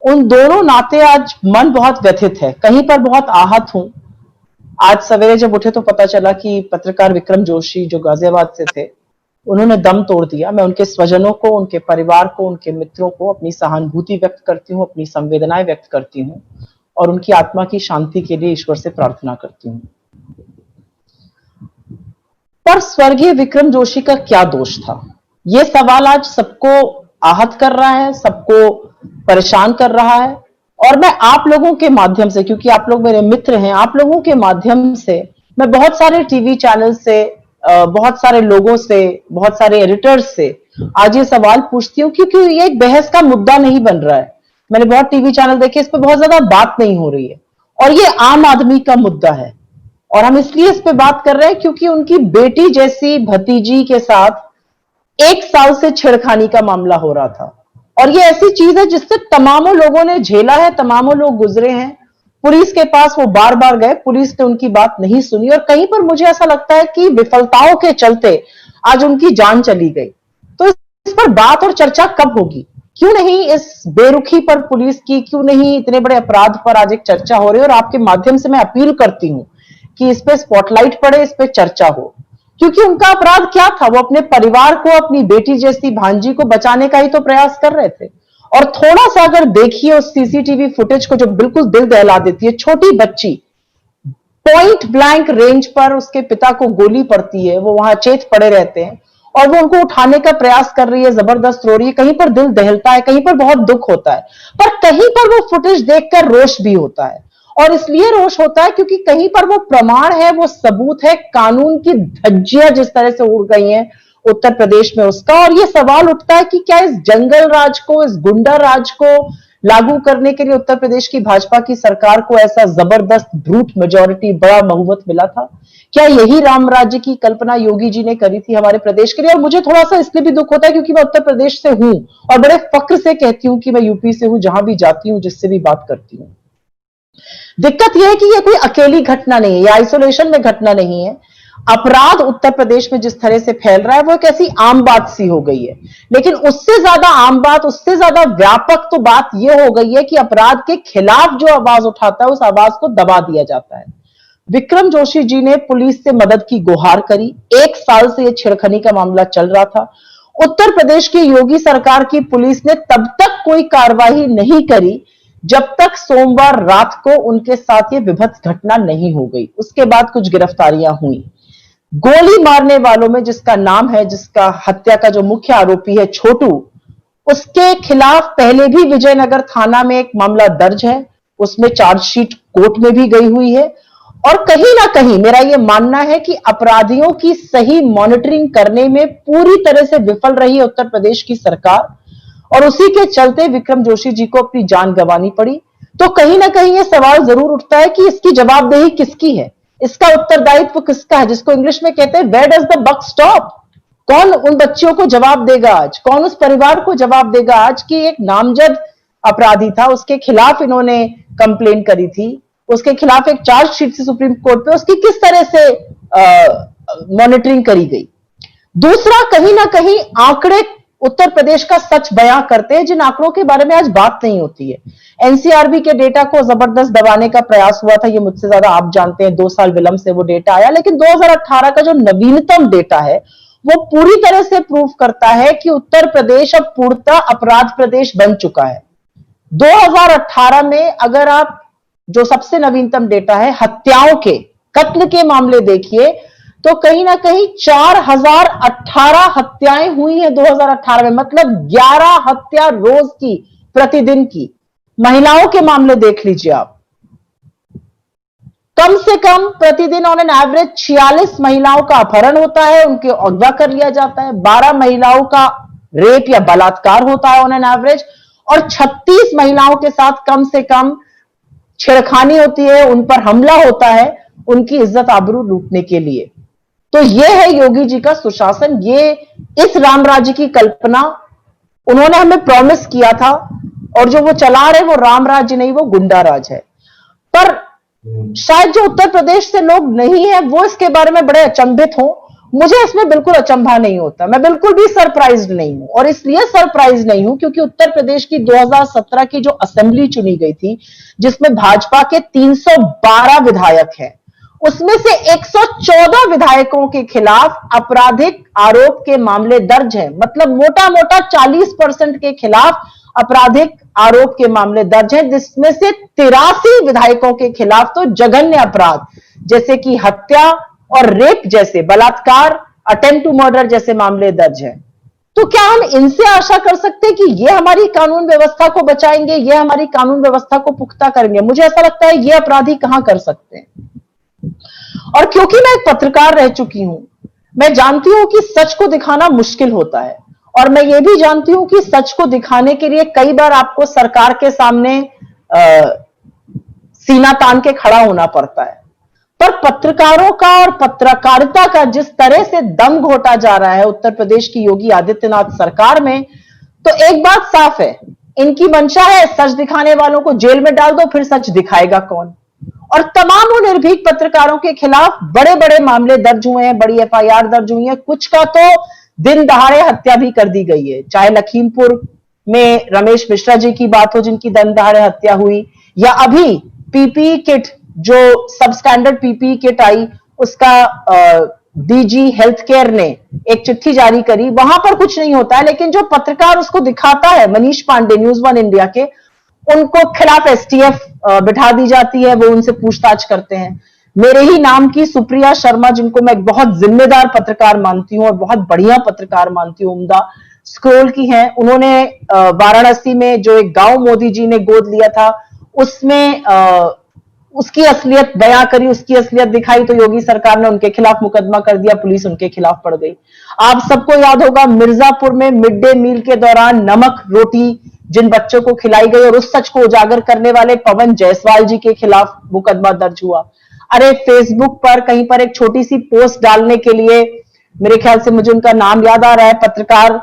उन दोनों नाते आज मन बहुत व्यथित है, कहीं पर बहुत आहत हूं। आज सवेरे जब उठे तो पता चला कि पत्रकार विक्रम जोशी जो गाजियाबाद से थे, उन्होंने दम तोड़ दिया। मैं उनके स्वजनों को, उनके परिवार को, उनके मित्रों को अपनी सहानुभूति व्यक्त करती हूँ, अपनी संवेदनाएं व्यक्त करती हूँ और उनकी आत्मा की शांति के लिए ईश्वर से प्रार्थना करती हूँ। पर स्वर्गीय विक्रम जोशी का क्या दोष था, यह सवाल आज सबको आहत कर रहा है, सबको परेशान कर रहा है। और मैं आप लोगों के माध्यम से, क्योंकि आप लोग मेरे मित्र हैं, आप लोगों के माध्यम से मैं बहुत सारे टीवी चैनल से, बहुत सारे लोगों से, बहुत सारे एडिटर्स से आज ये सवाल पूछती हूँ, क्योंकि ये एक बहस का मुद्दा नहीं बन रहा है। मैंने बहुत टीवी चैनल देखे, इस पर बहुत ज्यादा बात नहीं हो रही है और ये आम आदमी का मुद्दा है। और हम इसलिए इस पे बात कर रहे हैं क्योंकि उनकी बेटी जैसी भतीजी के साथ 1 साल से छेड़खानी का मामला हो रहा था। और ये ऐसी चीज है जिससे तमामों लोगों ने झेला है, तमामों लोग गुजरे हैं। पुलिस के पास वो बार बार गए, पुलिस ने उनकी बात नहीं सुनी और कहीं पर मुझे ऐसा लगता है कि विफलताओं के चलते आज उनकी जान चली गई। तो इस पर बात और चर्चा कब होगी? क्यों नहीं इस बेरुखी पर पुलिस की, क्यों नहीं इतने बड़े अपराध पर आज एक चर्चा हो रही है? और आपके माध्यम से मैं अपील करती हूं कि इस पे स्पॉटलाइट पड़े, इस पे चर्चा हो। क्योंकि उनका अपराध क्या था? वो अपने परिवार को, अपनी बेटी जैसी भांजी को बचाने का ही तो प्रयास कर रहे थे। और थोड़ा सा अगर देखिए उस सीसीटीवी फुटेज को जो बिल्कुल दिल दहला देती है, छोटी बच्ची पॉइंट ब्लैंक रेंज पर उसके पिता को गोली पड़ती है, वो वहां चेत पड़े रहते हैं और वो उनको उठाने का प्रयास कर रही है, जबरदस्त रो रही है। कहीं पर दिल दहलता है, कहीं पर बहुत दुख होता है, पर कहीं पर वो फुटेज देखकर रोष भी होता है। और इसलिए रोष होता है क्योंकि कहीं पर वो प्रमाण है, वो सबूत है, कानून की धज्जियां जिस तरह से उड़ गई हैं उत्तर प्रदेश में उसका। और ये सवाल उठता है कि क्या इस जंगल राज को, इस गुंडा राज को लागू करने के लिए उत्तर प्रदेश की भाजपा की सरकार को ऐसा जबरदस्त ब्रूट मेजॉरिटी, बड़ा बहुमत मिला था? क्या यही राम राज्य की कल्पना योगी जी ने करी थी हमारे प्रदेश के लिए? और मुझे थोड़ा सा इसलिए भी दुख होता है क्योंकि मैं उत्तर प्रदेश से हूं और बड़े फक्र से कहती हूं कि मैं यूपी से हूं, जहां भी जाती हूं, जिससे भी बात करती हूं। दिक्कत यह है कि यह कोई अकेली घटना नहीं है, यह आइसोलेशन में घटना नहीं है। अपराध उत्तर प्रदेश में जिस तरह से फैल रहा है वो एक ऐसी आम बात सी हो गई है। लेकिन उससे ज्यादा आम बात, उससे ज्यादा व्यापक तो बात यह हो गई है कि अपराध के खिलाफ जो आवाज उठाता है उस आवाज को दबा दिया जाता है। विक्रम जोशी जी ने पुलिस से मदद की गुहार करी। 1 साल से यह छेड़खानी का मामला चल रहा था। उत्तर प्रदेश की योगी सरकार की पुलिस ने तब तक कोई कार्रवाई नहीं करी जब तक सोमवार रात को उनके साथ ये विभत्स घटना नहीं हो गई। उसके बाद कुछ गिरफ्तारियां हुई। गोली मारने वालों में जिसका नाम है, जिसका हत्या का जो मुख्य आरोपी है छोटू, उसके खिलाफ पहले भी विजयनगर थाना में एक मामला दर्ज है, उसमें चार्जशीट कोर्ट में भी गई हुई है। और कहीं ना कहीं मेरा यह मानना है कि अपराधियों की सही मॉनिटरिंग करने में पूरी तरह से विफल रही है उत्तर प्रदेश की सरकार और उसी के चलते विक्रम जोशी जी को अपनी जान गंवानी पड़ी। तो कहीं ना कहीं यह सवाल जरूर उठता है कि इसकी जवाबदेही किसकी है, इसका उत्तरदायित्व किसका है, जिसको इंग्लिश में कहते हैं where does the buck stop. कौन उन बच्चियों को जवाब देगा आज? कौन उस परिवार को जवाब देगा आज कि एक नामजद अपराधी था, उसके खिलाफ इन्होंने कंप्लेन करी थी, उसके खिलाफ एक चार्जशीट थी सुप्रीम कोर्ट पे, उसकी किस तरह से मॉनिटरिंग करी गई? दूसरा, कहीं ना कहीं आंकड़े उत्तर प्रदेश का सच बयां करते हैं, जिन आंकड़ों के बारे में आज बात नहीं होती है। एनसीआरबी के डेटा को जबरदस्त दबाने का प्रयास हुआ था, ये मुझसे ज्यादा आप जानते हैं, 2 साल विलंब से वो डेटा आया। लेकिन 2018 का जो नवीनतम डेटा है वो पूरी तरह से प्रूव करता है कि उत्तर प्रदेश अब पूर्णतः अपराध प्रदेश बन चुका है। 2018 में अगर आप जो सबसे नवीनतम डेटा है हत्याओं के, कत्ल के मामले देखिए तो कहीं ना कहीं 4018 हत्याएं हुई हैं 2018 में, मतलब 11 हत्या रोज की, प्रतिदिन की। महिलाओं के मामले देख लीजिए आप, कम से कम प्रतिदिन ऑन एन एवरेज 46 महिलाओं का अपहरण होता है, उनके अगवा कर लिया जाता है, 12 महिलाओं का रेप या बलात्कार होता है ऑन एन एवरेज, और 36 महिलाओं के साथ कम से कम छेड़खानी होती है, उन पर हमला होता है उनकी इज्जत आबरू लूटने के लिए। तो यह है योगी जी का सुशासन, ये इस राम राज्य की कल्पना उन्होंने हमें प्रॉमिस किया था और जो वो चला रहे वो राम राज्य नहीं, वो गुंडा राज है। पर शायद जो उत्तर प्रदेश से लोग नहीं है वो इसके बारे में बड़े अचंभित हों, मुझे इसमें बिल्कुल अचंभा नहीं होता, मैं बिल्कुल भी सरप्राइज्ड नहीं हूं। और इसलिए सरप्राइज नहीं हूं क्योंकि उत्तर प्रदेश की 2017 की जो असेंबली चुनी गई थी, जिसमें भाजपा के 312 विधायक हैं, उसमें से 114 विधायकों के खिलाफ आपराधिक आरोप के मामले दर्ज हैं। मतलब मोटा मोटा 40% के खिलाफ आपराधिक आरोप के मामले दर्ज हैं, जिसमें से 83 विधायकों के खिलाफ तो जघन्य अपराध जैसे कि हत्या और रेप जैसे, बलात्कार, अटेम्प्ट टू मर्डर जैसे मामले दर्ज हैं। तो क्या हम इनसे आशा कर सकते हैं कि ये हमारी कानून व्यवस्था को बचाएंगे, ये हमारी कानून व्यवस्था को पुख्ता करेंगे? मुझे ऐसा लगता है ये अपराधी कहां कर सकते हैं। और क्योंकि मैं एक पत्रकार रह चुकी हूं, मैं जानती हूं कि सच को दिखाना मुश्किल होता है, और मैं ये भी जानती हूं कि सच को दिखाने के लिए कई बार आपको सरकार के सामने सीना तान के खड़ा होना पड़ता है। पर पत्रकारों का और पत्रकारिता का जिस तरह से दम घोटा जा रहा है उत्तर प्रदेश की योगी आदित्यनाथ सरकार में, तो एक बात साफ है, इनकी मंशा है सच दिखाने वालों को जेल में डाल दो, फिर सच दिखाएगा कौन। और तमाम वो निर्भीक पत्रकारों के खिलाफ बड़े बड़े मामले दर्ज हुए हैं, बड़ी एफआईआर दर्ज हुई है, कुछ का तो दिन दहाड़े हत्या भी कर दी गई है। चाहे लखीमपुर में रमेश मिश्रा जी की बात हो जिनकी दिन दहाड़े हत्या हुई, या अभी पीपीई किट जो सब स्टैंडर्ड पीपीई किट आई, उसका डीजी हेल्थ केयर ने एक चिट्ठी जारी करी, वहां पर कुछ नहीं होता है, लेकिन जो पत्रकार उसको दिखाता है, Manish Pandey News One India के, उनको खिलाफ एसटीएफ बिठा दी जाती है, वो उनसे पूछताछ करते हैं। मेरे ही नाम की सुप्रिया शर्मा, जिनको मैं एक बहुत जिम्मेदार पत्रकार मानती हूं और बहुत बढ़िया पत्रकार मानती हूं, उम्दा स्क्रोल की हैं, उन्होंने वाराणसी में जो एक गांव मोदी जी ने गोद लिया था, उसमें उसकी असलियत बयां करी, उसकी असलियत दिखाई, तो योगी सरकार ने उनके खिलाफ मुकदमा कर दिया, पुलिस उनके खिलाफ पड़ गई। आप सबको याद होगा मिर्जापुर में मिड डे मील के दौरान नमक रोटी जिन बच्चों को खिलाई गई, और उस सच को उजागर करने वाले पवन जायसवाल जी के खिलाफ मुकदमा दर्ज हुआ। अरे फेसबुक पर कहीं पर एक छोटी सी पोस्ट डालने के लिए, मेरे ख्याल से मुझे उनका नाम याद आ रहा है, पत्रकार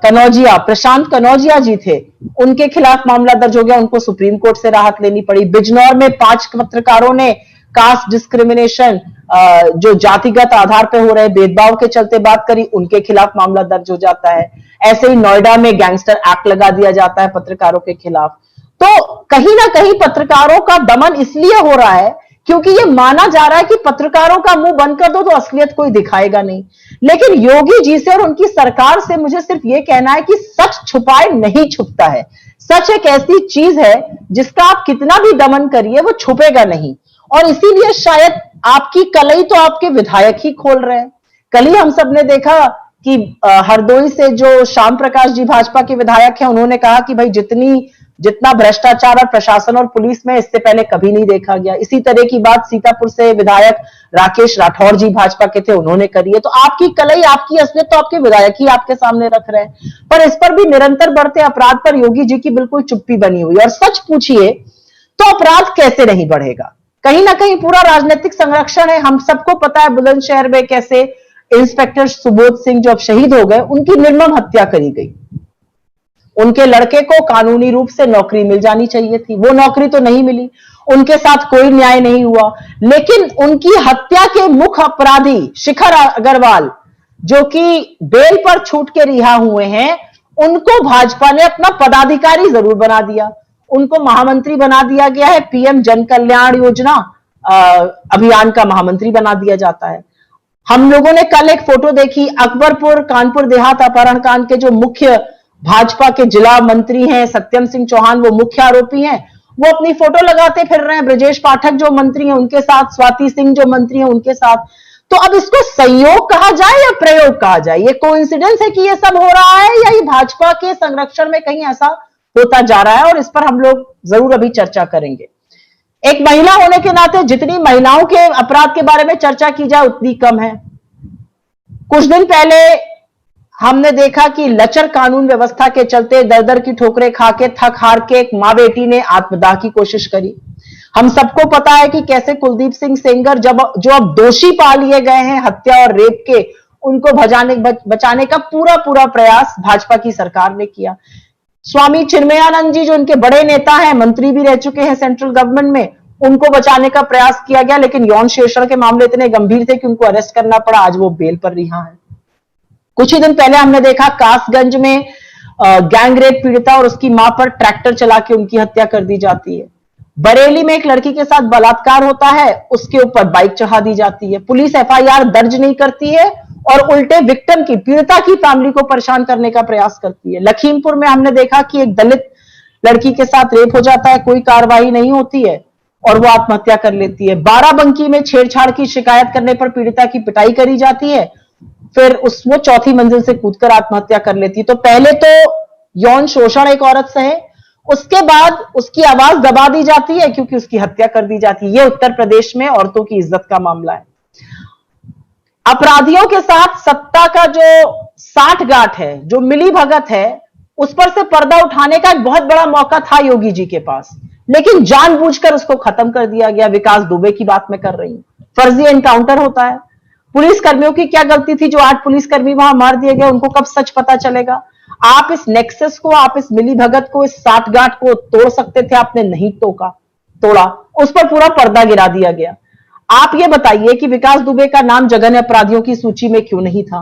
कनौजिया, प्रशांत कनौजिया जी थे, उनके खिलाफ मामला दर्ज हो गया, उनको सुप्रीम कोर्ट से राहत लेनी पड़ी। बिजनौर में 5 पत्रकारों ने कास्ट डिस्क्रिमिनेशन, जो जातिगत आधार पर हो रहे भेदभाव के चलते बात करी, उनके खिलाफ मामला दर्ज हो जाता है। ऐसे ही नोएडा में गैंगस्टर एक्ट लगा दिया जाता है पत्रकारों के खिलाफ। तो कहीं ना कहीं पत्रकारों का दमन इसलिए हो रहा है क्योंकि ये माना जा रहा है कि पत्रकारों का मुंह बंद कर दो तो असलियत कोई दिखाएगा नहीं। लेकिन योगी जी से और उनकी सरकार से मुझे सिर्फ ये कहना है कि सच छुपाए नहीं छुपता है। सच एक ऐसी चीज है जिसका आप कितना भी दमन करिए वो छुपेगा नहीं, और इसीलिए शायद आपकी कलई तो आपके विधायक ही खोल रहे हैं। कल ही हम सब ने देखा कि हरदोई से जो श्याम प्रकाश जी भाजपा के विधायक हैं, उन्होंने कहा कि भाई जितना भ्रष्टाचार और प्रशासन और पुलिस में इससे पहले कभी नहीं देखा गया। इसी तरह की बात सीतापुर से विधायक राकेश राठौर जी भाजपा के थे, उन्होंने करी है। तो आपकी कलई, आपकी असलियत तो आपके विधायक ही आपके सामने रख रहे हैं, पर इस पर भी निरंतर बढ़ते अपराध पर योगी जी की बिल्कुल चुप्पी बनी हुई। और सच पूछिए तो अपराध कैसे नहीं बढ़ेगा? कहीं ना कहीं पूरा राजनीतिक संरक्षण है। हम सबको पता है बुलंदशहर में कैसे इंस्पेक्टर सुबोध सिंह जो अब शहीद हो गए, उनकी निर्मम हत्या करी गई। उनके लड़के को कानूनी रूप से नौकरी मिल जानी चाहिए थी, वो नौकरी तो नहीं मिली, उनके साथ कोई न्याय नहीं हुआ। लेकिन उनकी हत्या के मुख्य अपराधी शिखर अग्रवाल, जो कि बेल पर छूट के रिहा हुए हैं, उनको भाजपा ने अपना पदाधिकारी जरूर बना दिया, उनको महामंत्री बना दिया गया है। पीएम जन कल्याण योजना अभियान का महामंत्री बना दिया जाता है। हम लोगों ने कल एक फोटो देखी, अकबरपुर कानपुर देहात अपहरण कांड के जो मुख्य भाजपा के जिला मंत्री हैं सत्यम सिंह चौहान, वो मुख्य आरोपी हैं, वो अपनी फोटो लगाते फिर रहे हैं। ब्रजेश पाठक जो मंत्री हैं उनके साथ, स्वाति सिंह जो मंत्री हैं उनके साथ। तो अब इसको संयोग कहा जाए या प्रयोग कहा जाए? ये कोइंसिडेंस है कि ये सब हो रहा है, या ये भाजपा के संरक्षण में कहीं ऐसा होता जा रहा है? और इस पर हम लोग जरूर अभी चर्चा करेंगे। एक महिला होने के नाते जितनी महिलाओं के अपराध के बारे में चर्चा की जाए उतनी कम है। कुछ दिन पहले हमने देखा कि लचर कानून व्यवस्था के चलते दर दर की ठोकरें खा के थक हार के एक मां बेटी ने आत्मदाह की कोशिश करी। हम सबको पता है कि कैसे कुलदीप सिंह सेंगर जो अब दोषी पा लिए गए हैं हत्या और रेप के, उनको बचाने का पूरा प्रयास भाजपा की सरकार ने किया। स्वामी चिन्मयानंद जी जो इनके बड़े नेता हैं, मंत्री भी रह चुके हैं सेंट्रल गवर्नमेंट में, उनको बचाने का प्रयास किया गया, लेकिन यौन शोषण के मामले इतने गंभीर थे कि उनको अरेस्ट करना पड़ा। आज वो बेल पर रिहा है। कुछ ही दिन पहले हमने देखा कासगंज में गैंग रेप पीड़िता और उसकी मां पर ट्रैक्टर चला के उनकी हत्या कर दी जाती है। बरेली में एक लड़की के साथ बलात्कार होता है, उसके ऊपर बाइक चढ़ा दी जाती है। पुलिस एफआईआर दर्ज नहीं करती है और उल्टे विक्टिम की, पीड़िता की फैमिली को परेशान करने का प्रयास करती है। लखीमपुर में हमने देखा कि एक दलित लड़की के साथ रेप हो जाता है, कोई कार्रवाई नहीं होती है और वो आत्महत्या कर लेती है। बाराबंकी में छेड़छाड़ की शिकायत करने पर पीड़िता की पिटाई करी जाती है, फिर वो चौथी मंजिल से कूदकर आत्महत्या कर लेती है। तो पहले तो यौन शोषण एक औरत सहे, उसके बाद उसकी आवाज दबा दी जाती है क्योंकि उसकी हत्या कर दी जाती है। ये उत्तर प्रदेश में औरतों की इज्जत का मामला है। अपराधियों के साथ सत्ता का जो साठगांठ है, जो मिलीभगत है, उस पर से पर्दा उठाने का एक बहुत बड़ा मौका था योगी जी के पास, लेकिन जानबूझकर उसको खत्म कर दिया गया। विकास दुबे की बात मैं कर रही हूं। फर्जी एनकाउंटर होता है। पुलिसकर्मियों की क्या गलती थी जो 8 पुलिसकर्मी वहां मार दिए गए? उनको कब सच पता चलेगा? आप इस नेक्सस को, आप इस मिलीभगत को, इस साठगांठ को तोड़ सकते थे, आपने नहीं तोड़ा, उस पर पूरा पर्दा गिरा दिया गया। आप ये बताइए कि विकास दुबे का नाम जघन्य अपराधियों की सूची में क्यों नहीं था?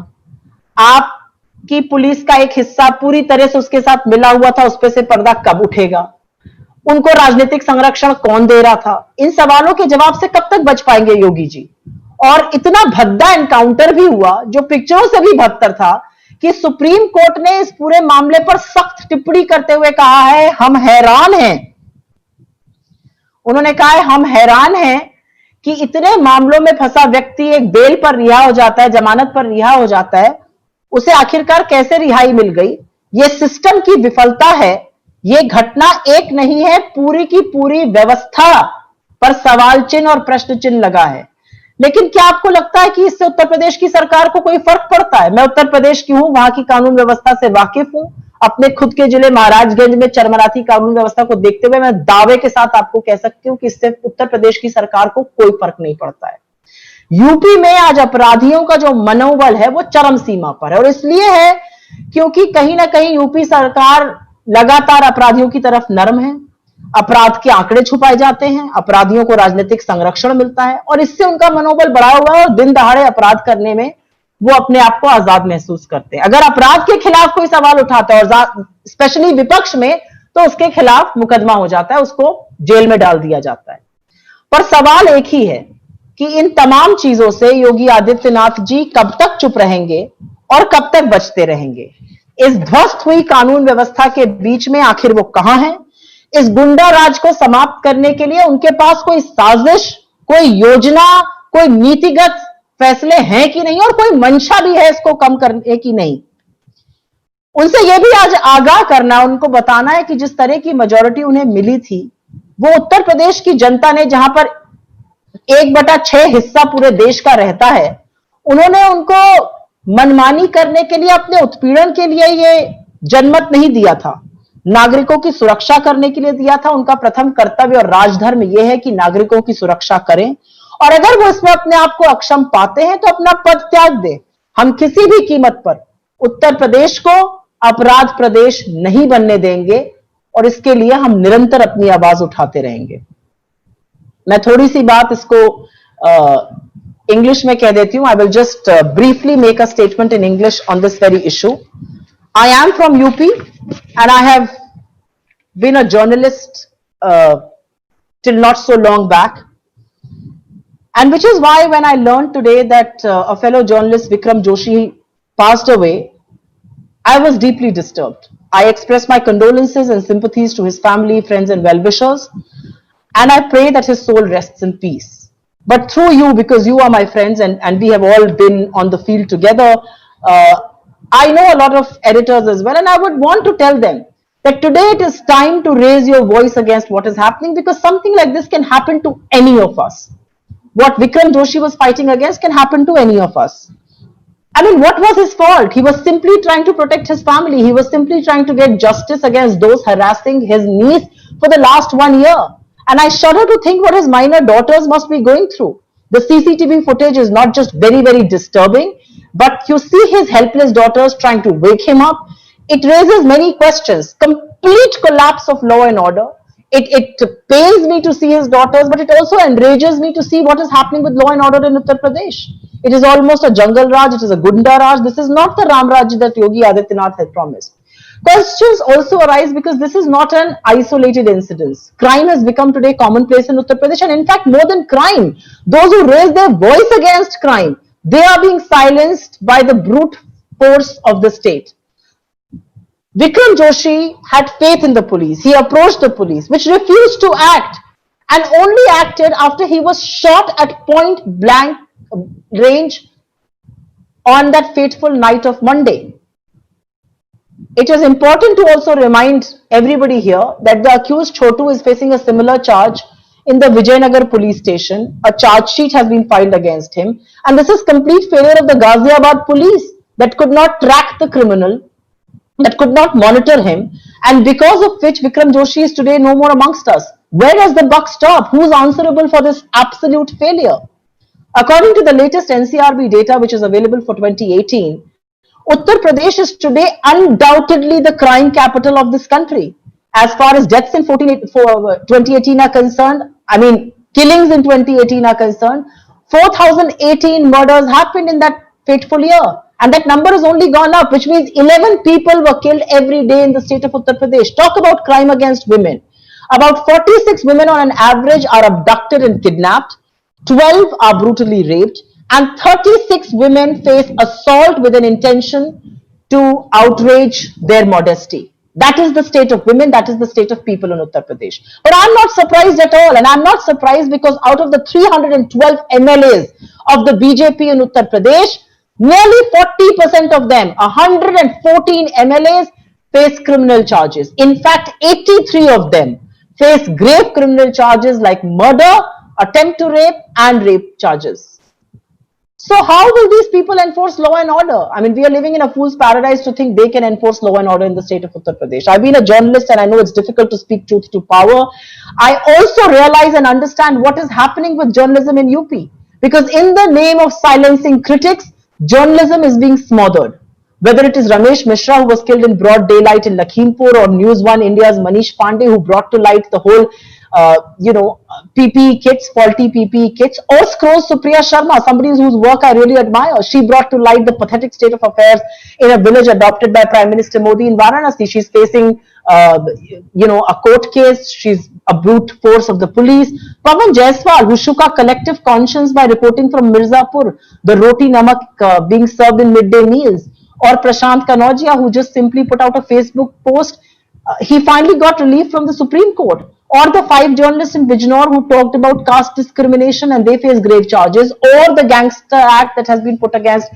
आपकी पुलिस का एक हिस्सा पूरी तरह से उसके साथ मिला हुआ था, उस पर से पर्दा कब उठेगा? उनको राजनीतिक संरक्षण कौन दे रहा था? इन सवालों के जवाब से कब तक बच पाएंगे योगी जी? और इतना भद्दा एनकाउंटर भी हुआ जो पिक्चरों से भी बदतर था कि सुप्रीम कोर्ट ने इस पूरे मामले पर सख्त टिप्पणी करते हुए कहा है, हम हैरान हैं। उन्होंने कहा है, हम हैरान हैं कि इतने मामलों में फंसा व्यक्ति एक बेल पर रिहा हो जाता है, जमानत पर रिहा हो जाता है, उसे आखिरकार कैसे रिहाई मिल गई? यह सिस्टम की विफलता है। यह घटना एक नहीं है, पूरी की पूरी व्यवस्था पर सवाल चिन्ह और प्रश्न चिन्ह लगा है। लेकिन क्या आपको लगता है कि इससे उत्तर प्रदेश की सरकार को कोई फर्क पड़ता है? मैं उत्तर प्रदेश की हूं, वहां की कानून व्यवस्था से वाकिफ हूं। अपने खुद के जिले महाराजगंज में चरमराती कानून व्यवस्था को देखते हुए मैं दावे के साथ आपको कह सकती हूं कि इससे उत्तर प्रदेश की सरकार को कोई फर्क नहीं पड़ता है। यूपी में आज अपराधियों का जो मनोबल है वो चरम सीमा पर है, और इसलिए है क्योंकि कहीं ना कहीं यूपी सरकार लगातार अपराधियों की तरफ नरम है। अपराध के आंकड़े छुपाए जाते हैं, अपराधियों को राजनीतिक संरक्षण मिलता है और इससे उनका मनोबल बढ़ा हुआ है और दिन दहाड़े अपराध करने में वो अपने आप को आजाद महसूस करते हैं। अगर अपराध के खिलाफ कोई सवाल उठाता है और स्पेशली विपक्ष में, तो उसके खिलाफ मुकदमा हो जाता है, उसको जेल में डाल दिया जाता है। पर सवाल एक ही है कि इन तमाम चीजों से योगी आदित्यनाथ जी कब तक चुप रहेंगे और कब तक बचते रहेंगे? इस ध्वस्त हुई कानून व्यवस्था के बीच में आखिर वो कहां है? इस गुंडा राज को समाप्त करने के लिए उनके पास कोई साजिश, कोई योजना, कोई नीतिगत फैसले हैं कि नहीं, और कोई मंशा भी है इसको कम करने की नहीं? उनसे यह भी आज आगाह करना, उनको बताना है कि जिस तरह की मेजॉरिटी उन्हें मिली थी, वो उत्तर प्रदेश की जनता ने, जहां पर 1/6 हिस्सा पूरे देश का रहता है, उन्होंने उनको मनमानी करने के लिए, अपने उत्पीड़न के लिए ये जनमत नहीं दिया था। नागरिकों की सुरक्षा करने के लिए दिया था। उनका प्रथम कर्तव्य और राजधर्म यह है कि नागरिकों की सुरक्षा करें, और अगर वो इसमें अपने आप को अक्षम पाते हैं तो अपना पद त्याग दें। हम किसी भी कीमत पर उत्तर प्रदेश को अपराध प्रदेश नहीं बनने देंगे और इसके लिए हम निरंतर अपनी आवाज उठाते रहेंगे। मैं थोड़ी सी बात इसको इंग्लिश में कह देती हूं। I will just briefly make a statement in English on this very issue. I am from UP and I have been a journalist till not so long back, and which is why when I learned today that a fellow journalist Vikram Joshi passed away, I was deeply disturbed. I express my condolences and sympathies to his family, friends and well-wishers, and I pray that his soul rests in peace. But through you, because you are my friends and we have all been on the field together, I know a lot of editors as well, and I would want to tell them that today it is time to raise your voice against what is happening, because something like this can happen to any of us. What Vikram Joshi was fighting against can happen to any of us. I mean, what was his fault? He was simply trying to protect his family. He was simply trying to get justice against those harassing his niece for the last 1 year. And I shudder to think what his minor daughters must be going through. The CCTV footage is not just very, very disturbing, but you see his helpless daughters trying to wake him up. It raises many questions. Complete collapse of law and order. it pains me to see his daughters, but it also enrages me to see what is happening with law and order in Uttar Pradesh. It is almost a jungle Raj, it is a Gunda Raj. This is not the Ram Raj that Yogi Adityanath had promised. Questions also arise because this is not an isolated incident. Crime has become today commonplace in Uttar Pradesh, and in fact, more than crime, those who raise their voice against crime, they are being silenced by the brute force of the state. Vikram Joshi had faith in the police. He approached the police, which refused to act and only acted after he was shot at point blank range on that fateful night of Monday. It is important to also remind everybody here that the accused Chotu is facing a similar charge in the Vijayanagar police station. A charge sheet has been filed against him, and this is complete failure of the Ghaziabad police that could not track the criminal, that could not monitor him, and because of which Vikram Joshi is today no more amongst us. Where does the buck stop? Who is answerable for this absolute failure? According to the latest NCRB data, which is available for 2018, Uttar Pradesh is today undoubtedly the crime capital of this country. As far as deaths in 2018 are concerned, killings in 2018 are concerned, 4,018 murders happened in that fateful year. And that number has only gone up, which means 11 people were killed every day in the state of Uttar Pradesh. Talk about crime against women. About 46 women on an average are abducted and kidnapped, 12 are brutally raped, and 36 women face assault with an intention to outrage their modesty. That is the state of women, that is the state of people in Uttar Pradesh. But I'm not surprised at all, and I'm not surprised because out of the 312 MLAs of the BJP in Uttar Pradesh, nearly 40% of them, 114 MLAs, face criminal charges. In fact, 83 of them face grave criminal charges like murder, attempt to rape, and rape charges. So how will these people enforce law and order? We are living in a fool's paradise to think they can enforce law and order in the state of Uttar Pradesh. I've been a journalist and I know it's difficult to speak truth to power. I also realize and understand what is happening with journalism in UP. Because in the name of silencing critics, journalism is being smothered. Whether it is Ramesh Mishra, who was killed in broad daylight in Lakhimpur, or News One India's Manish Pandey, who brought to light the whole PPE kits, faulty PPE kits, or Scrolls Supriya Sharma, somebody whose work I really admire. She brought to light the pathetic state of affairs in a village adopted by Prime Minister Modi in Varanasi. She's facing, a court case. She's a brute force of the police. Pawan Jaiswal, who shook our collective conscience by reporting from Mirzapur, the roti namak being served in midday meals. Or Prashant Kanodia, who just simply put out a Facebook post. He finally got relief from the Supreme Court. Or the 5 journalists in Bijnor who talked about caste discrimination and they face grave charges, or the Gangster Act that has been put against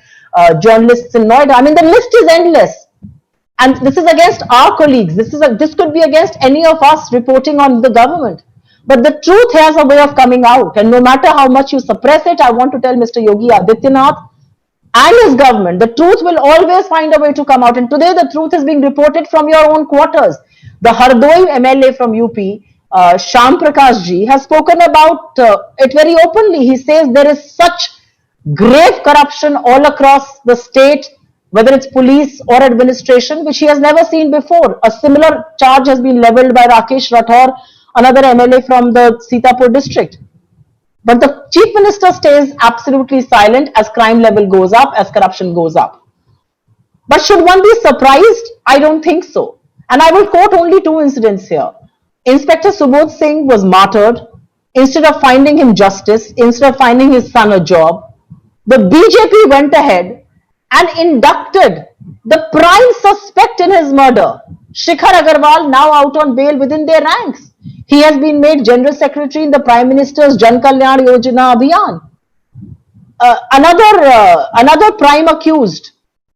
journalists in Noida. The list is endless. And this is against our colleagues. This could be against any of us reporting on the government. But the truth has a way of coming out. And no matter how much you suppress it, I want to tell Mr. Yogi Adityanath and his government, the truth will always find a way to come out. And today the truth is being reported from your own quarters. The Hardoi MLA from UP, Shyam Prakash ji, has spoken about it very openly. He says there is such grave corruption all across the state, whether it's police or administration, which he has never seen before. A similar charge has been leveled by Rakesh Rathore, another MLA from the Sitapur district. But the Chief Minister stays absolutely silent as crime level goes up, as corruption goes up. But should one be surprised? I don't think so. And I will quote only 2 incidents here. Inspector Subodh Singh was martyred. Instead of finding him justice, instead of finding his son a job, the BJP went ahead and inducted the prime suspect in his murder, Shikhar Agarwal, now out on bail within their ranks. He has been made General Secretary in the Prime Minister's Jan Kalyan Yojana Abhiyan. Another prime accused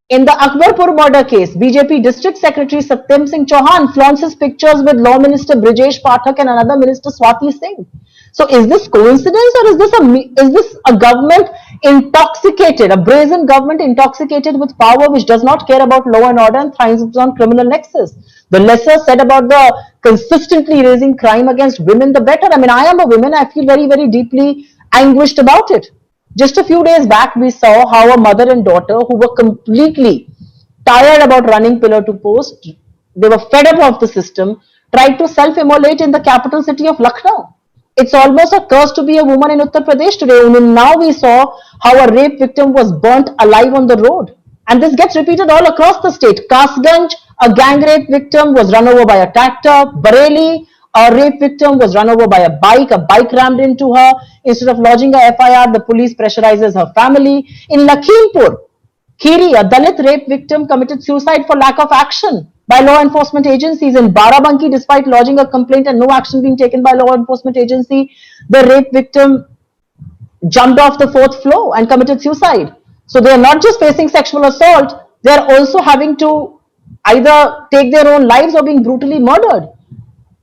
in the Akbarpur murder case, BJP District Secretary Satyam Singh Chauhan flaunts his pictures with Law Minister Brijesh Pathak and another Minister Swati Singh. So is this coincidence, or is this a government intoxicated, a brazen government intoxicated with power, which does not care about law and order and thrives on criminal nexus? The lesser said about the consistently raising crime against women, the better. I am a woman. I feel very, very deeply anguished about it. Just a few days back, we saw how a mother and daughter who were completely tired about running pillar to post, they were fed up of the system, tried to self-immolate in the capital city of Lucknow. It's almost a curse to be a woman in Uttar Pradesh today. And now we saw how a rape victim was burnt alive on the road. And this gets repeated all across the state. Kasganj, a gang rape victim was run over by a tractor. Bareilly, a rape victim was run over by a bike rammed into her. Instead of lodging a FIR, the police pressurizes her family. In Lakhimpur, Khiri, a Dalit rape victim, committed suicide for lack of action by law enforcement agencies. In Barabanki, despite lodging a complaint and no action being taken by law enforcement agency, the rape victim jumped off the 4th floor and committed suicide. So they are not just facing sexual assault, they are also having to either take their own lives or being brutally murdered.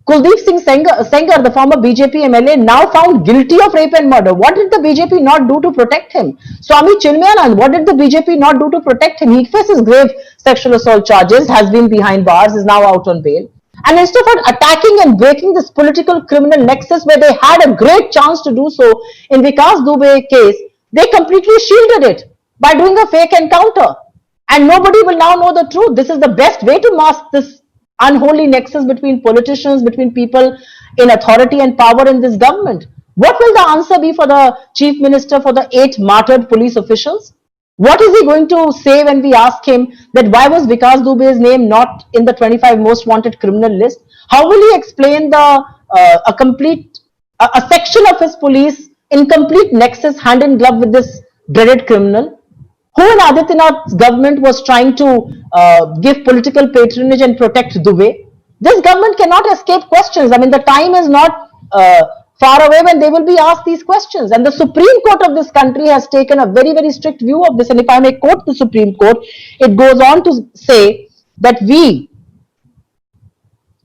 Kuldeep Singh Sengar, the former BJP MLA, now found guilty of rape and murder. What did the BJP not do to protect him? Swami Chinmayanand, what did the BJP not do to protect him? He faces grave sexual assault charges, has been behind bars, is now out on bail. And instead of attacking and breaking this political criminal nexus where they had a great chance to do so in Vikas Dubey case, they completely shielded it by doing a fake encounter. And nobody will now know the truth. This is the best way to mask this unholy nexus between politicians, between people in authority and power in this government. What will the answer be for the chief minister for the 8 martyred police officials? What is he going to say when we ask him that why was Vikas Dubey's name not in the 25 most wanted criminal list? How will he explain a section of his police in complete nexus, hand in glove with this dreaded criminal? Who in Adityanath's government was trying to give political patronage and protect Dubey? This government cannot escape questions. I mean, the time is not far away when they will be asked these questions. And the Supreme Court of this country has taken a very, very strict view of this. And if I may quote the Supreme Court, it goes on to say that we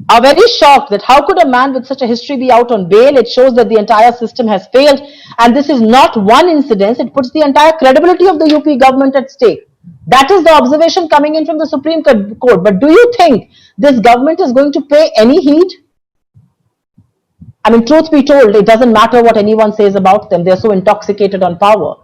are very shocked that how could a man with such a history be out on bail? It shows that the entire system has failed. And this is not one incident. It puts the entire credibility of the UP government at stake. That is the observation coming in from the Supreme Court. But do you think this government is going to pay any heed? I mean, truth be told, it doesn't matter what anyone says about them. They're so intoxicated on power.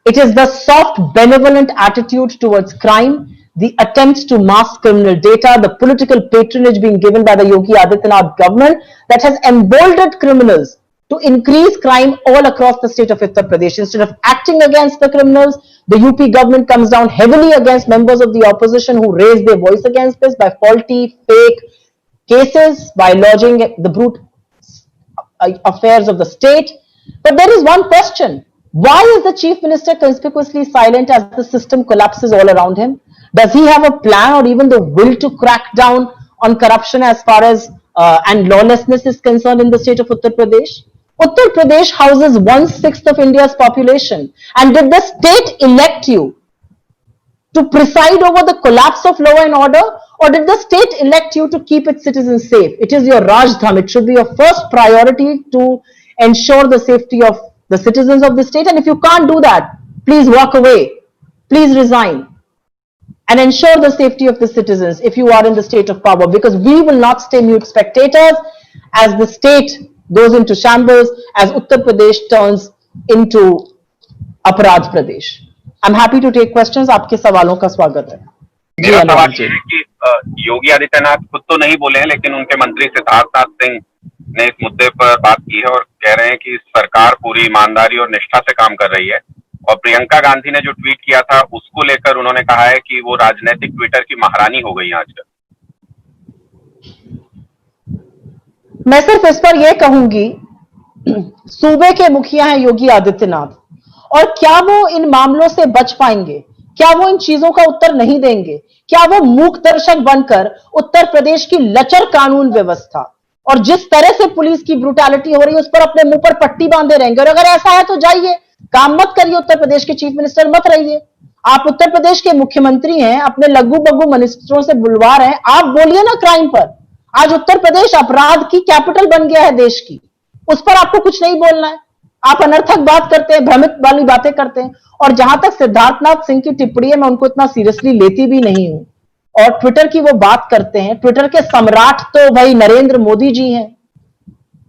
It is the soft, benevolent attitude towards crime, the attempts to mask criminal data, the political patronage being given by the Yogi Adityanath government that has emboldened criminals to increase crime all across the state of Uttar Pradesh. Instead of acting against the criminals, the UP government comes down heavily against members of the opposition who raise their voice against this by faulty, fake cases, by lodging the brute affairs of the state. But there is one question. Why is the chief minister conspicuously silent as the system collapses all around him? Does he have a plan or even the will to crack down on corruption as far as and lawlessness is concerned in the state of Uttar Pradesh? Uttar Pradesh houses 1/6 of India's population. And did the state elect you to preside over the collapse of law and order, or did the state elect you to keep its citizens safe? It is your Rajdham. It should be your first priority to ensure the safety of the citizens of the state. And if you can't do that, please walk away. Please resign. And ensure the safety of the citizens if you are in the state of power, because we will not stay mute spectators as the state goes into shambles, as Uttar Pradesh turns into Aparadh Pradesh. I'm happy to take questions. आपके सवालों का स्वागत है। मेरा सवाल ये है कि योगी आदित्यनाथ खुद तो नहीं बोले हैं, लेकिन उनके मंत्री सिद्धार्थनाथ सिंह ने इस मुद्दे पर बात की है और कह रहे हैं कि सरकार पूरी ईमानदारी और निष्ठा से काम कर रही है। और प्रियंका गांधी ने जो ट्वीट किया था उसको लेकर उन्होंने कहा है कि वो राजनीतिक ट्विटर की महारानी हो गई आजकल। मैं सिर्फ इस पर यह कहूंगी, सूबे के मुखिया हैं योगी आदित्यनाथ, और क्या वो इन मामलों से बच पाएंगे? क्या वो इन चीजों का उत्तर नहीं देंगे? क्या वो मूक दर्शक बनकर उत्तर प्रदेश की लचर कानून व्यवस्था और जिस तरह से पुलिस की ब्रूटैलिटी हो रही है उस पर अपने मुंह पर पट्टी बांधे रहेंगे? और अगर ऐसा है तो जाइए, काम मत करिए, उत्तर प्रदेश के चीफ मिनिस्टर मत रहिए। आप उत्तर प्रदेश के मुख्यमंत्री हैं, अपने लग्गू बग्गू मिनिस्टरों से बुलवा रहे हैं, आप बोलिए ना क्राइम पर। आज उत्तर प्रदेश अपराध की कैपिटल बन गया है देश की, उस पर आपको कुछ नहीं बोलना है। आप अनर्थक बात करते हैं, भ्रमित वाली बातें करते हैं। और जहां तक सिद्धार्थनाथ सिंह की टिप्पणी है, मैं उनको इतना सीरियसली लेती भी नहीं हूं। और ट्विटर की वो बात करते हैं, ट्विटर के सम्राट तो भाई नरेंद्र मोदी जी हैं।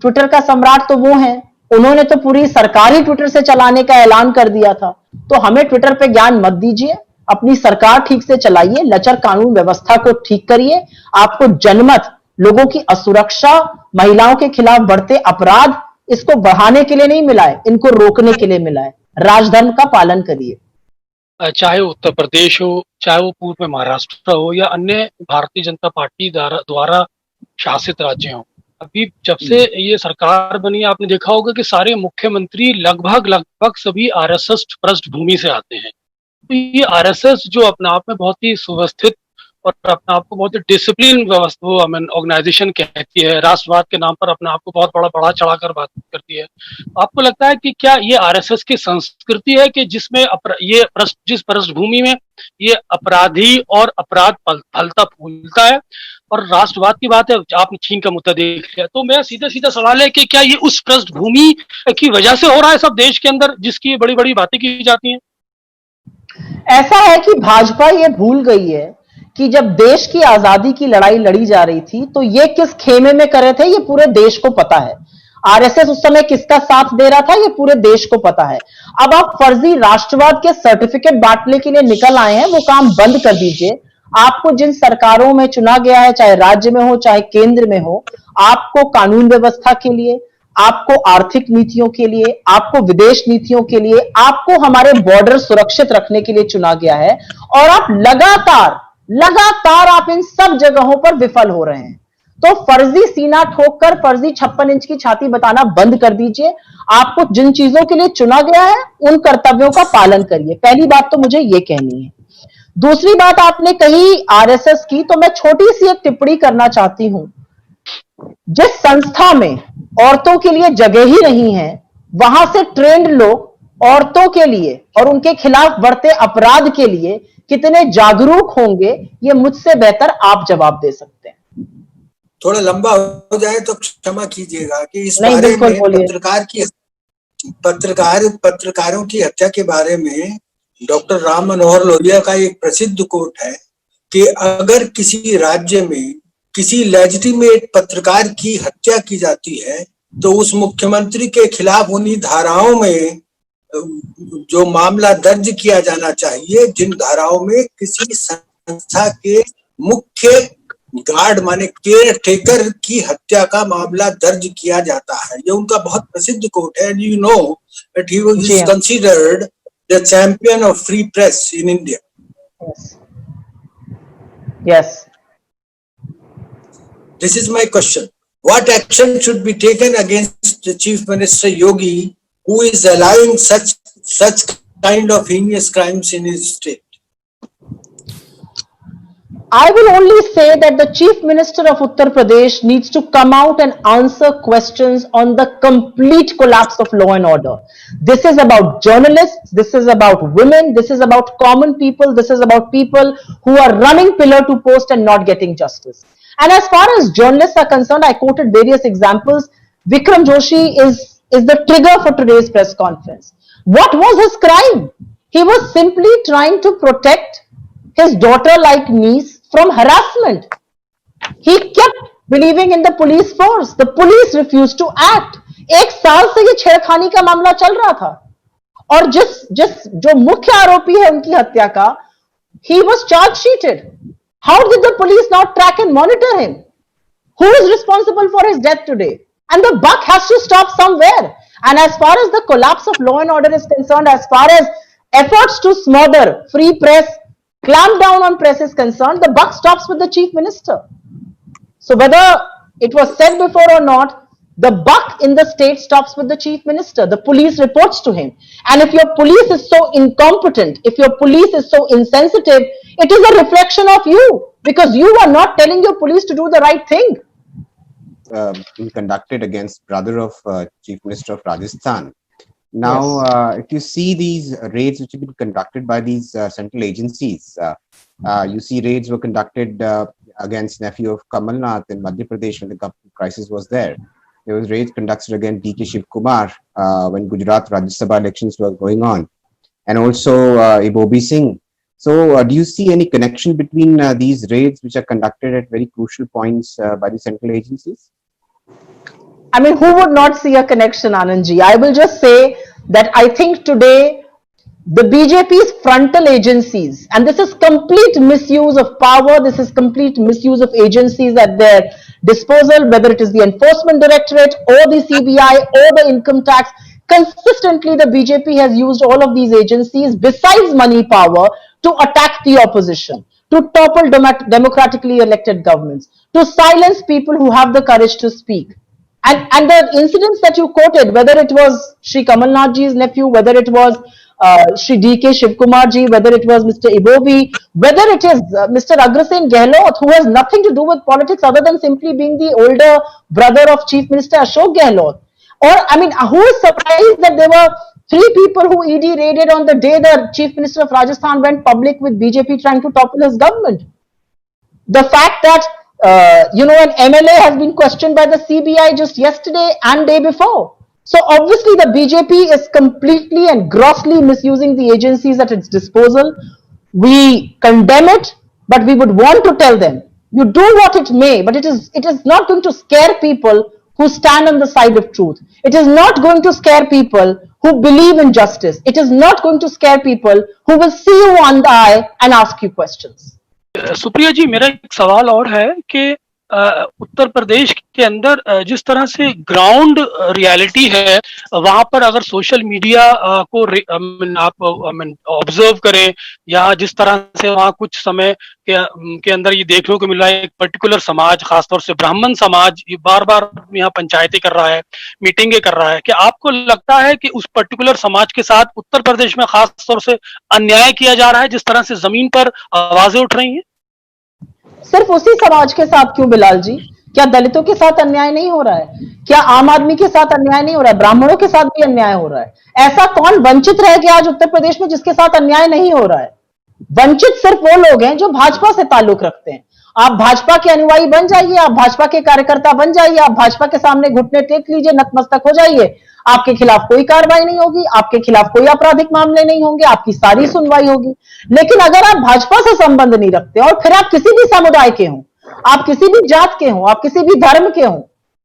ट्विटर का सम्राट तो वो हैं, उन्होंने तो पूरी सरकार ही ट्विटर से चलाने का ऐलान कर दिया था। तो हमें ट्विटर पे ज्ञान मत दीजिए, अपनी सरकार ठीक से चलाइए, लचर कानून व्यवस्था को ठीक करिए। आपको जनमत लोगों की असुरक्षा, महिलाओं के खिलाफ बढ़ते अपराध, इसको बढ़ाने के लिए नहीं मिला है, इनको रोकने के लिए मिला है। राजधर्म का पालन करिए। चाहे उत्तर प्रदेश हो, चाहे वो पूर्व में महाराष्ट्र हो या अन्य भारतीय जनता पार्टी द्वारा शासित राज्य हो, अभी जब से ये सरकार बनी आपने देखा होगा कि सारे मुख्यमंत्री लगभग सभी आरएसएस पृष्ठभूमि से आते हैं। तो ये आरएसएस जो अपने आप में बहुत ही सुव्यवस्थित और अपने आप को बहुत ही डिसिप्लिन ऑर्गेनाइजेशन कहती है, राष्ट्रवाद के नाम पर अपने आप को बहुत बड़ा चढ़ाकर बात करती है। आपको लगता है कि क्या ये आरएसएस की संस्कृति है कि जिसमें जिस पृष्ठभूमि में ये अपराधी और अपराध फलता फूलता है, और राष्ट्रवाद की बात है, आपने चीन का मुद्दा देख लिया, तो मेरा सीधा सवाल है कि क्या ये उस पृष्ठभूमि की वजह से हो रहा है सब देश के अंदर जिसकी बड़ी बड़ी बातें की जाती हैं? ऐसा है कि भाजपा ये भूल गई है कि जब देश की आजादी की लड़ाई लड़ी जा रही थी तो ये किस खेमे में कर रहे थे, ये पूरे देश को पता है। आरएसएस उस समय किसका साथ दे रहा था, ये पूरे देश को पता है। अब आप फर्जी राष्ट्रवाद के सर्टिफिकेट बांटने के लिए निकल आए हैं, वो काम बंद कर दीजिए। आपको जिन सरकारों में चुना गया है, चाहे राज्य में हो चाहे केंद्र में हो, आपको कानून व्यवस्था के लिए, आपको आर्थिक नीतियों के लिए, आपको विदेश नीतियों के लिए, आपको हमारे बॉर्डर सुरक्षित रखने के लिए चुना गया है, और आप लगातार आप इन सब जगहों पर विफल हो रहे हैं। तो फर्जी सीना ठोककर फर्जी 56 इंच की छाती बताना बंद कर दीजिए। आपको जिन चीजों के लिए चुना गया है उन कर्तव्यों का पालन करिए। पहली बात तो मुझे यह कहनी है। दूसरी बात आपने कही आरएसएस की, तो मैं छोटी सी एक टिप्पणी करना चाहती हूं। जिस संस्था में औरतों के लिए जगह ही नहीं है, वहां से ट्रेंड लोग औरतों के लिए और उनके खिलाफ बढ़ते अपराध के लिए कितने जागरूक होंगे, ये मुझसे बेहतर आप जवाब दे सकते हैं। थोड़ा लंबा हो जाए तो क्षमा कीजिएगा कि इस नहीं, बारे बिल्कुल में बोलिए। पत्रकारों की हत्या के बारे में डॉक्टर राम मनोहर लोहिया का एक प्रसिद्ध कोट है कि अगर किसी राज्य में किसी लेजिटिमेट पत्रकार की हत्या की जाती है तो उस मुख्यमंत्री के खिलाफ उन्हीं धाराओं में जो मामला दर्ज किया जाना चाहिए जिन धाराओं में किसी संस्था के मुख्य गार्ड माने केयर टेकर की हत्या का मामला दर्ज किया जाता है। ये उनका बहुत प्रसिद्ध कोट है। And you know that he was considered the champion of free press in India. Yes. This is my question. What action should be taken against the Chief Minister Yogi, who is allowing such kind of heinous crimes in his state? I will only say that the Chief Minister of Uttar Pradesh needs to come out and answer questions on the complete collapse of law and order. This is about journalists, this is about women, this is about common people, this is about people who are running pillar to post and not getting justice. And as far as journalists are concerned, I quoted various examples. Vikram Joshi is the trigger for today's press conference. What was his crime? He was simply trying to protect his daughter-like niece from harassment. He kept believing in the police force. The police refused to act. 1 साल से ये छेड़खानी का मामला चल रहा था, और जो मुख्य आरोपी है उनकी हत्या का, he was charge sheeted. How did the police not track and monitor him? Who is responsible for his death today? And the buck has to stop somewhere. And as far as the collapse of law and order is concerned, as far as efforts to smother free press, clamp down on press is concerned, the buck stops with the Chief Minister. So whether it was said before or not, the buck in the state stops with the Chief Minister. The police reports to him. And if your police is so incompetent, if your police is so insensitive, it is a reflection of you, because you are not telling your police to do the right thing. Been conducted against brother of Chief Minister of Rajasthan. Now, if you see these raids which have been conducted by these central agencies, you see raids were conducted against nephew of Kamal Nath in Madhya Pradesh when the crisis was there. There was raids conducted against D.K. Shiv Kumar when Gujarat Rajya Sabha elections were going on, and also Ibobi Singh. So, do you see any connection between these raids which are conducted at very crucial points by the central agencies? I mean, who would not see a connection, Anandji? I will just say that I think today the BJP's frontal agencies, and this is complete misuse of power, this is complete misuse of agencies at their disposal, whether it is the Enforcement Directorate or the CBI or the Income Tax. Consistently, the BJP has used all of these agencies besides money power to attack the opposition, to topple democratically elected governments, to silence people who have the courage to speak. And the incidents that you quoted, whether it was Shri Kamal Nath ji's nephew, whether it was Shri D.K. Shivkumar ji, whether it was Mr. Ibobi, whether it is Mr. Agrasen Gehlot, who has nothing to do with politics other than simply being the older brother of Chief Minister Ashok Gehlot. Or, I mean, who is surprised that there were 3 people who ED raided on the day the Chief Minister of Rajasthan went public with BJP trying to topple his government? The fact that an MLA has been questioned by the CBI just yesterday and day before. So obviously the BJP is completely and grossly misusing the agencies at its disposal. We condemn it, but we would want to tell them, you do what it may, but it is not going to scare people who stand on the side of truth. It is not going to scare people who believe in justice. It is not going to scare people who will see you on the eye and ask you questions. Supriya जी, मेरा एक सवाल और है कि उत्तर प्रदेश के अंदर जिस तरह से ग्राउंड रियलिटी है, वहां पर अगर सोशल मीडिया को आप ऑब्जर्व करें, या जिस तरह से वहां कुछ समय के अंदर ये देखने को मिला है, एक पर्टिकुलर समाज, खासतौर से ब्राह्मण समाज, ये बार बार यहाँ पंचायतें कर रहा है, मीटिंगें कर रहा है, कि आपको लगता है कि उस पर्टिकुलर समाज के साथ उत्तर प्रदेश में खासतौर से अन्याय किया जा रहा है, जिस तरह से जमीन पर आवाजें उठ रही हैं? सिर्फ उसी समाज के साथ क्यों बिलाल जी? क्या दलितों के साथ अन्याय नहीं हो रहा है? क्या आम आदमी के साथ अन्याय नहीं हो रहा है? ब्राह्मणों के साथ भी अन्याय हो रहा है। ऐसा कौन वंचित रह गया आज उत्तर प्रदेश में जिसके साथ अन्याय नहीं हो रहा है? वंचित सिर्फ वो लोग हैं जो भाजपा से ताल्लुक रखते हैं। आप भाजपा के अनुयायी बन जाइए, आप भाजपा के कार्यकर्ता बन जाइए, आप भाजपा के सामने घुटने टेक लीजिए, नतमस्तक हो जाइए, आपके खिलाफ कोई कार्रवाई नहीं होगी, आपके खिलाफ कोई आपराधिक मामले नहीं होंगे, आपकी सारी सुनवाई होगी। लेकिन अगर आप भाजपा से संबंध नहीं रखते और फिर आप किसी भी समुदाय के हों, आप किसी भी जात के हों, आप किसी भी धर्म के हों,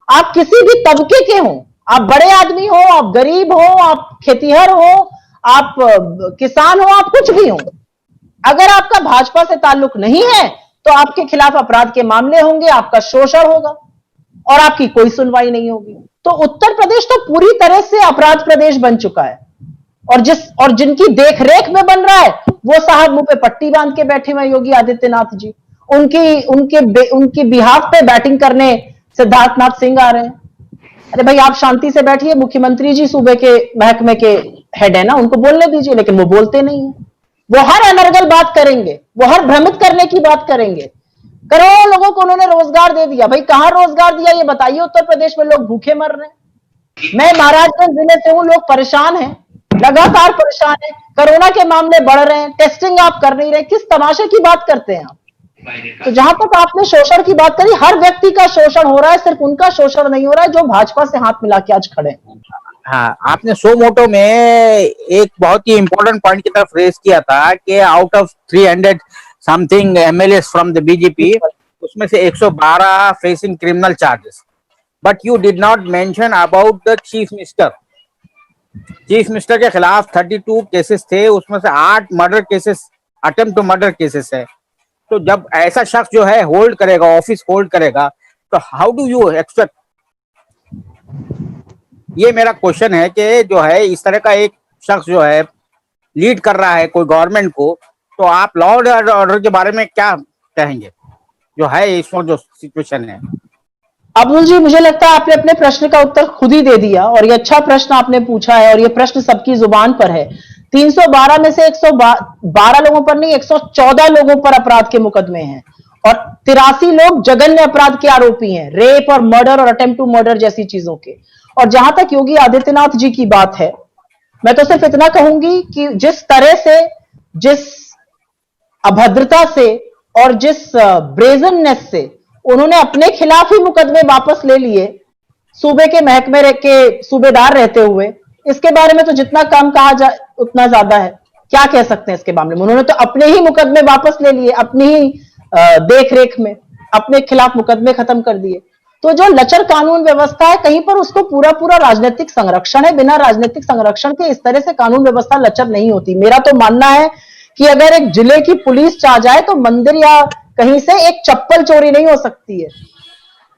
आप किसी भी तबके के हों, आप बड़े आदमी हो, आप गरीब हो, आप खेतीहर हो, आप किसान हो, आप कुछ भी हो, अगर आपका भाजपा से ताल्लुक नहीं है तो आपके खिलाफ अपराध के मामले होंगे, आपका शोषण होगा और आपकी कोई सुनवाई नहीं होगी। तो उत्तर प्रदेश तो पूरी तरह से अपराध प्रदेश बन चुका है, और जिनकी देखरेख में बन रहा है वो साहब मुंह पे पट्टी बांध के बैठे हुए योगी आदित्यनाथ जी। उनके बिहाफ पे बैटिंग करने सिद्धार्थनाथ सिंह आ रहे हैं। अरे भाई, आप शांति से बैठिए, मुख्यमंत्री जी सूबे के महकमे के हेड है ना, उनको बोलने दीजिए, लेकिन वो बोलते नहीं है। वो हर अनर्गल बात करेंगे, वो हर भ्रमित करने की बात करेंगे। करोड़ों लोगों को उन्होंने रोजगार दे दिया। भाई, कहां रोजगार दिया ये बताइए? उत्तर प्रदेश में लोग भूखे मर रहे हैं। मैं महाराजगंज जिले से हूं, लोग परेशान हैं, लगातार परेशान हैं। कोरोना के मामले बढ़ रहे हैं, टेस्टिंग आप कर नहीं रहे, किस तमाशे की बात करते हैं आप? तो जहां तक आपने शोषण की बात करी, हर व्यक्ति का शोषण हो रहा है, सिर्फ उनका शोषण नहीं हो रहा है जो भाजपा से हाथ मिला के आज खड़े हैं। हाँ, आपने सो मोटो में एक बहुत ही इंपॉर्टेंट पॉइंट की तरफ रेस किया था कि out of 300 something MLAs from the BJP, उसमें से 112 facing criminal charges, but you did not mention about the chief minister. Chief minister के खिलाफ 32 केसेस थे, उसमें से 8 murder cases, attempt to murder cases है। तो जब ऐसा शख्स जो है होल्ड करेगा, ऑफिस होल्ड करेगा, तो हाउ डू यू एक्सपेक्ट, ये मेरा क्वेश्चन है कि जो है इस तरह का एक शख्स जो है लीड कर रहा है कोई गवर्नमेंट को, तो आप लॉ एंड ऑर्डर के बारे में क्या कहेंगे जो है इस वक्त जो सिचुएशन है? अब्दुल जी, मुझे लगता है आपने अपने प्रश्न का उत्तर खुद ही दे दिया, और ये अच्छा प्रश्न आपने पूछा है, और ये प्रश्न सबकी जुबान पर है। 312 में से 112 लोगों पर नहीं, 114 लोगों पर अपराध के मुकदमे हैं, और 83 लोग जघन्य अपराध के आरोपी हैं, रेप और मर्डर और अटेम्प्ट टू मर्डर जैसी चीजों के। और जहां तक योगी आदित्यनाथ जी की बात है, मैं तो सिर्फ इतना कहूंगी कि जिस तरह से, जिस अभद्रता से और जिस ब्रेजननेस से उन्होंने अपने खिलाफ ही मुकदमे वापस ले लिए सूबे के महकमे के सूबेदार रहते हुए, इसके बारे में तो जितना कम कहा जाए उतना ज्यादा है। क्या कह सकते हैं इसके मामले में? उन्होंने तो अपने ही मुकदमे वापस ले लिए, अपनी ही देख रेख में अपने खिलाफ मुकदमे खत्म कर दिए। तो जो लचर कानून व्यवस्था है, कहीं पर उसको पूरा पूरा राजनीतिक संरक्षण है। बिना राजनीतिक संरक्षण के इस तरह से कानून व्यवस्था लचर नहीं होती। मेरा तो मानना है कि अगर एक जिले की पुलिस चाह जाए तो मंदिर या कहीं से एक चप्पल चोरी नहीं हो सकती है,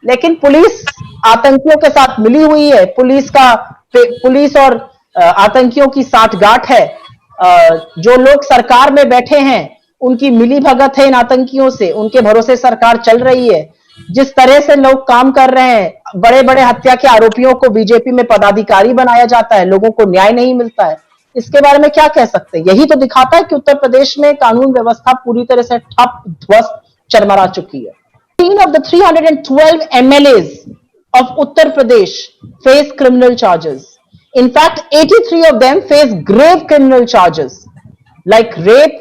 लेकिन पुलिस आतंकियों के साथ मिली हुई है, पुलिस और आतंकियों की साठगांठ है। जो लोग सरकार में बैठे हैं उनकी मिली भगत है इन आतंकियों से, उनके भरोसे सरकार चल रही है। जिस तरह से लोग काम कर रहे हैं, बड़े बड़े हत्या के आरोपियों को बीजेपी में पदाधिकारी बनाया जाता है, लोगों को न्याय नहीं मिलता है, इसके बारे में क्या कह सकते हैं? यही तो दिखाता है कि उत्तर प्रदेश में कानून व्यवस्था पूरी तरह से ठप, ध्वस्त, चरमरा चुकी है। 3 of the 312 MLAs of Uttar Pradesh face criminal charges. In fact, 83 of them face grave criminal charges like rape,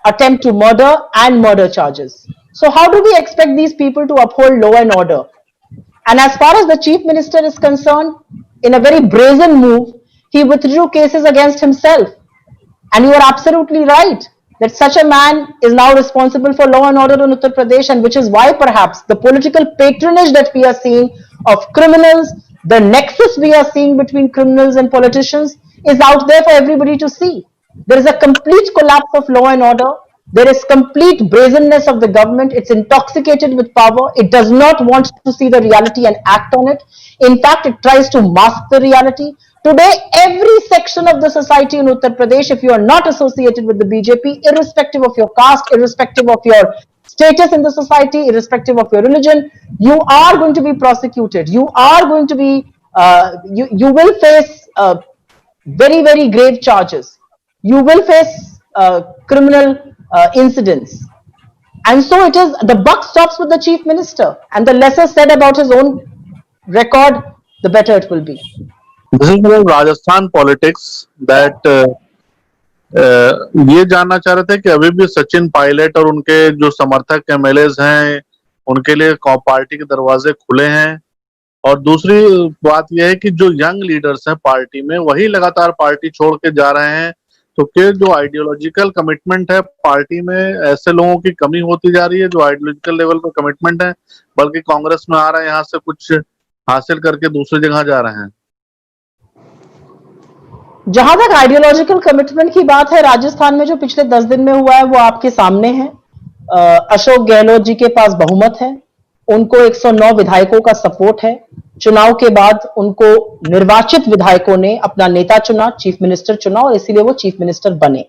attempt to murder and murder charges. So how do we expect these people to uphold law and order? And as far as the chief minister is concerned, in a very brazen move, he withdrew cases against himself. And you are absolutely right that such a man is now responsible for law and order in Uttar Pradesh, and which is why perhaps the political patronage that we are seeing of criminals, the nexus we are seeing between criminals and politicians is out there for everybody to see. There is a complete collapse of law and order. There is complete brazenness of the government. It's intoxicated with power. It does not want to see the reality and act on it. In fact, it tries to mask the reality. Today, every section of the society in Uttar Pradesh, if you are not associated with the BJP, irrespective of your caste, irrespective of your status in the society, irrespective of your religion, you are going to be prosecuted. You are going to be, you will face very, very grave charges. You will face criminal incidents. And so it is, the buck stops with the chief minister, and the lesser said about his own record, the better it will be. This is about Rajasthan politics that ये जानना चाह रहे थे कि अभी भी सचिन पायलट और उनके जो समर्थक एमएलएज हैं उनके लिए पार्टी के दरवाजे खुले हैं, और दूसरी बात यह है कि जो यंग लीडर्स हैं पार्टी में वही लगातार पार्टी छोड़ के जा रहे हैं। तो क्या जो आइडियोलॉजिकल कमिटमेंट है पार्टी में, ऐसे लोगों की कमी होती जा रही है जो आइडियोलॉजिकल लेवल पर कमिटमेंट है, बल्कि कांग्रेस में आ रहे हैं, यहाँ से कुछ हासिल करके दूसरी जगह जा रहे हैं? जहां तक आइडियोलॉजिकल कमिटमेंट की बात है, राजस्थान में जो पिछले 10 दिन में हुआ है वो आपके सामने है। अशोक गहलोत जी के पास बहुमत है, उनको 109 विधायकों का सपोर्ट है। चुनाव के बाद उनको निर्वाचित विधायकों ने अपना नेता चुना, चीफ मिनिस्टर चुना, और इसीलिए वो चीफ मिनिस्टर बने।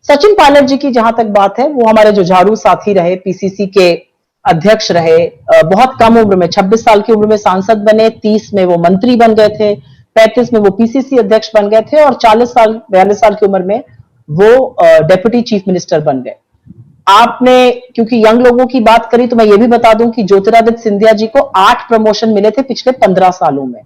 सचिन पायलट जी की जहां तक बात है, वो हमारे जुझारू साथी रहे, पीसीसी के अध्यक्ष रहे, बहुत कम उम्र में 26 साल की उम्र में सांसद बने, 30 में वो मंत्री बन गए थे, 35 में वो पीसीसी अध्यक्ष बन गए थे, और 42 साल की उम्र में वो डेप्यूटी चीफ मिनिस्टर बन गए। आपने क्योंकि यंग लोगों की बात करी तो मैं ये भी बता दूं कि ज्योतिरादित्य सिंधिया जी को 8 प्रमोशन मिले थे पिछले 15 सालों में।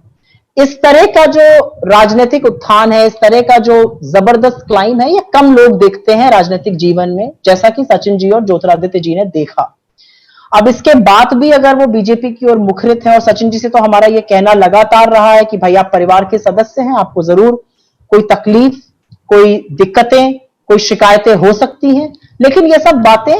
इस तरह का जो राजनीतिक उत्थान है, इस तरह का जो जबरदस्त क्लाइम है, ये कम लोग देखते हैं राजनीतिक जीवन में, जैसा कि सचिन जी और ज्योतिरादित्य जी ने देखा। अब इसके बाद भी अगर वो बीजेपी की ओर मुखरित है, और सचिन जी से तो हमारा ये कहना लगातार रहा है कि भाई आप परिवार के सदस्य हैं, आपको जरूर कोई तकलीफ, कोई दिक्कतें, कोई शिकायतें हो सकती हैं, लेकिन ये सब बातें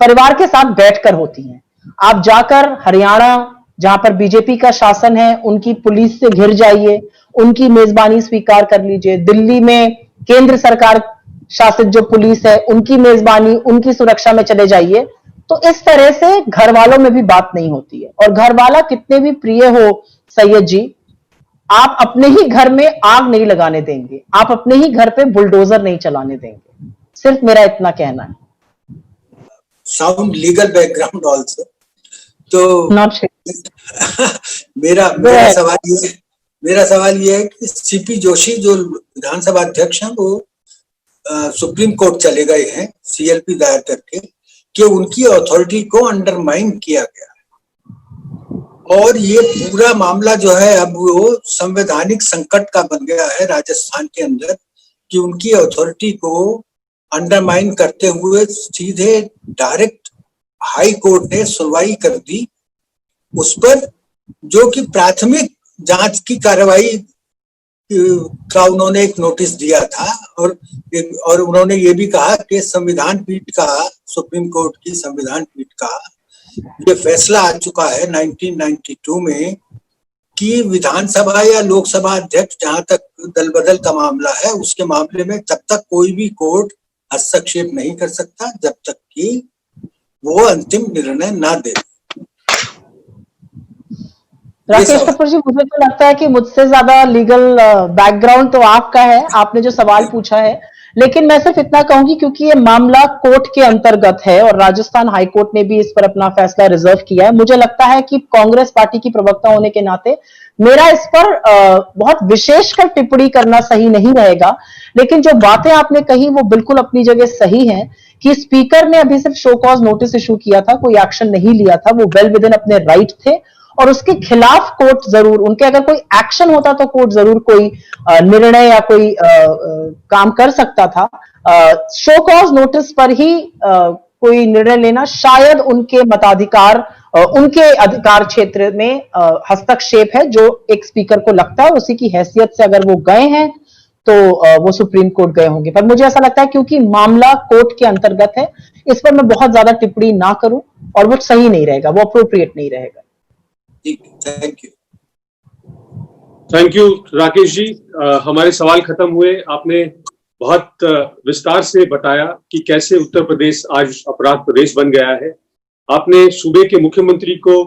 परिवार के साथ बैठकर होती हैं। आप जाकर हरियाणा, जहां पर बीजेपी का शासन है, उनकी पुलिस से घिर जाइए, उनकी मेजबानी स्वीकार कर लीजिए। दिल्ली में केंद्र सरकार शासित जो पुलिस है, उनकी मेजबानी, उनकी सुरक्षा में चले जाइए। तो इस तरह से घर वालों में भी बात नहीं होती है। और घर वाला कितने भी प्रिय हो सैयद जी, आप अपने ही घर में आग नहीं लगाने देंगे, आप अपने ही घर पे बुलडोजर नहीं चलाने देंगे। सिर्फ मेरा इतना कहना है। Sound legal background also. तो नॉट मेरा सवाल ये है कि सीपी जोशी जो विधानसभा अध्यक्ष हैं, वो सुप्रीम कोर्ट चले गए हैं सीएलपी दायर करके कि उनकी अथॉरिटी को अंडरमाइन किया गया है, और ये पूरा मामला जो है अब वो संवैधानिक संकट का बन गया है राजस्थान के अंदर, कि उनकी अथॉरिटी को अंडरमाइन करते हुए सीधे डायरेक्ट हाई कोर्ट ने सुनवाई कर दी उस पर, जो कि प्राथमिक जांच की कार्रवाई का उन्होंने एक नोटिस दिया था, और उन्होंने ये भी कहा कि संविधान पीठ का, सुप्रीम कोर्ट की संविधान पीठ का ये फैसला आ चुका है 1992 में कि विधानसभा या लोकसभा अध्यक्ष, जहां तक दल बदल का मामला है, उसके मामले में तब तक कोई भी कोर्ट हस्तक्षेप नहीं कर सकता जब तक कि वो अंतिम निर्णय ना दे। राकेश सवाल। कपूर जी, मुझे तो लगता है कि मुझसे ज्यादा लीगल बैकग्राउंड तो आपका है, आपने जो सवाल पूछा है, लेकिन मैं सिर्फ इतना कहूंगी क्योंकि ये मामला कोर्ट के अंतर्गत है और राजस्थान हाईकोर्ट ने भी इस पर अपना फैसला रिजर्व किया है। मुझे लगता है कि कांग्रेस पार्टी की प्रवक्ता होने के नाते मेरा इस पर बहुत विशेषकर टिप्पणी करना सही नहीं रहेगा, लेकिन जो बातें आपने कही वो बिल्कुल अपनी जगह सही है कि स्पीकर ने अभी सिर्फ शो कॉज नोटिस इशू किया था, कोई एक्शन नहीं लिया था, वो वेल विद इन अपने राइट थे और उसके खिलाफ कोर्ट जरूर, उनके अगर कोई एक्शन होता तो कोर्ट जरूर कोई निर्णय या कोई काम कर सकता था। शो कॉज नोटिस पर ही कोई निर्णय लेना शायद उनके मताधिकार, उनके अधिकार क्षेत्र में हस्तक्षेप है, जो एक स्पीकर को लगता है। उसी की हैसियत से अगर वो गए हैं तो वो सुप्रीम कोर्ट गए होंगे, पर मुझे ऐसा लगता है क्योंकि मामला कोर्ट के अंतर्गत है, इस पर मैं बहुत ज्यादा टिप्पणी ना करूं और वो सही नहीं रहेगा, वो अप्रोप्रिएट नहीं रहेगा। Thank you Rakesh ji. हमारे सवाल खत्म हुए। आपने बहुत विस्तार से बताया कि कैसे उत्तर प्रदेश आज अपराध प्रदेश बन गया है। आपने सूबे के मुख्यमंत्री को